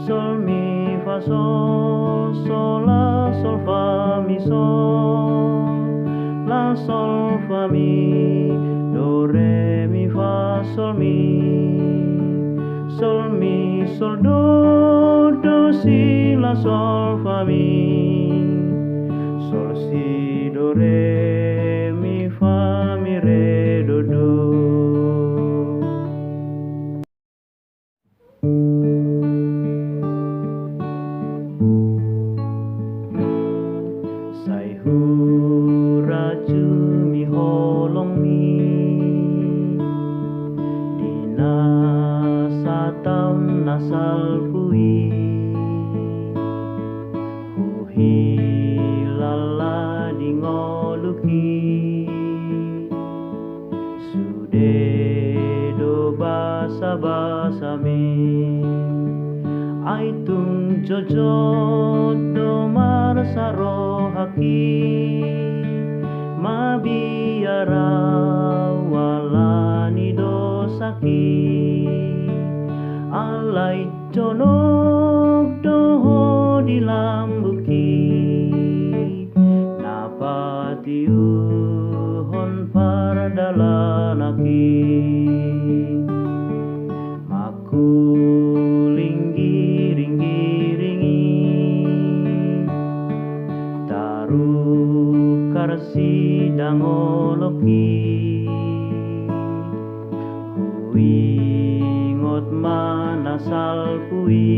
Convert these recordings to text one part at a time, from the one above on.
sol mi fa sol, sol la sol fa mi sol, la sol fa mi, do re mi fa sol mi sol do si la sol fa mi, sol si do re mi fa mi re do. Sai hu raju mi holong mi dina satam nasal pui hu lala di ngoluki sude do basa basa mi ai tung jojo do mar saro haki mabiara walani do saki alai jonok do di lambuki napatiu hon pardalanaki maku karsi dangoloki hui ngot manasal pui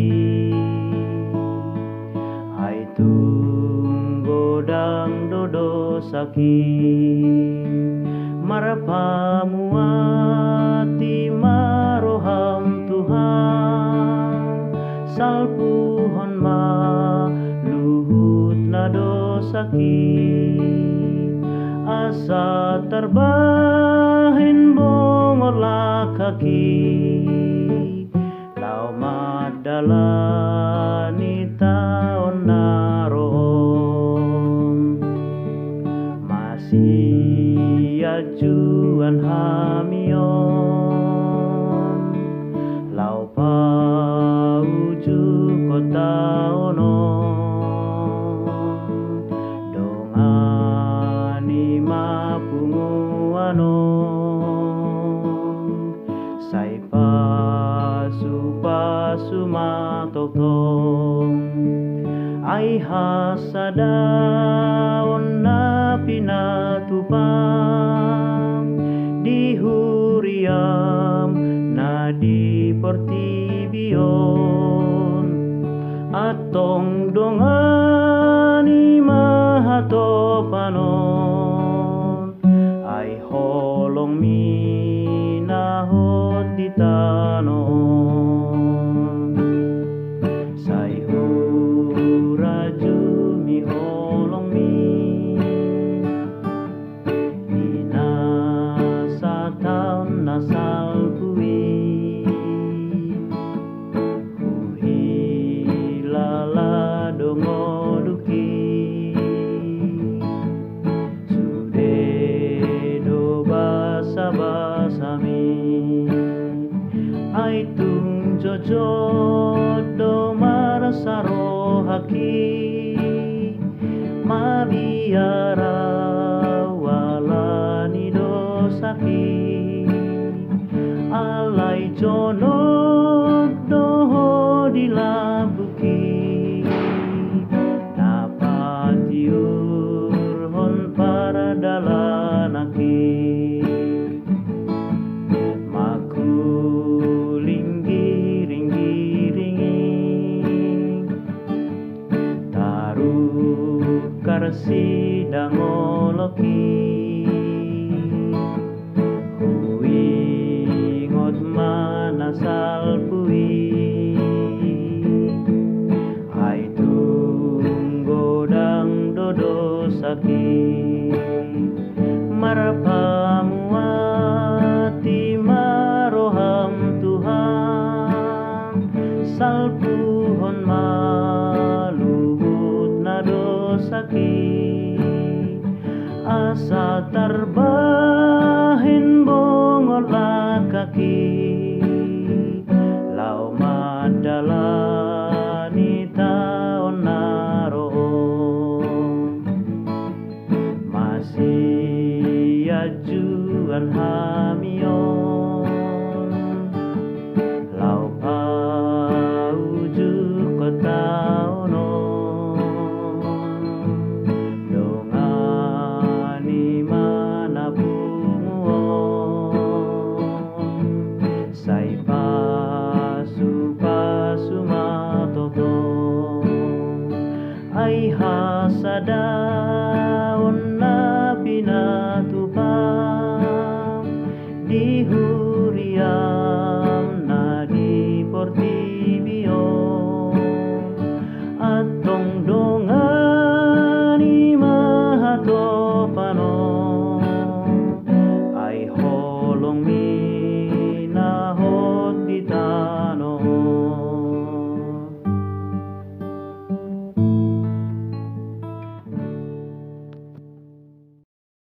ai tunggodang dodo saki marapamuati maroham Tuhan salpuhon ma luhut nado saki asa terbahin bongorlah kaki lau madalani taon narom masih ajuan hamion lau pauju kota onon sai pasu matotong ai hasadaon na pinatupang di huriam na di portibion atong dongani mahatopanon ai holong minahot di tanon sai huraju mi holong mi inasatan nasal kui huhi lala dongoluki basami ai tung jojo do marasaro haki mabiara walani do saki alai jonok do dilabuki napatiur hon paradalanaki karsi dangoloki hui ngot manasal pui ai tunggodang dodo saki marapamuati maroham Tuhan salpuhon maluhut nado saki asa terbahin bongorlah kaki lau madalah sa daon na pinatupang di huriam na di portibio at tongdo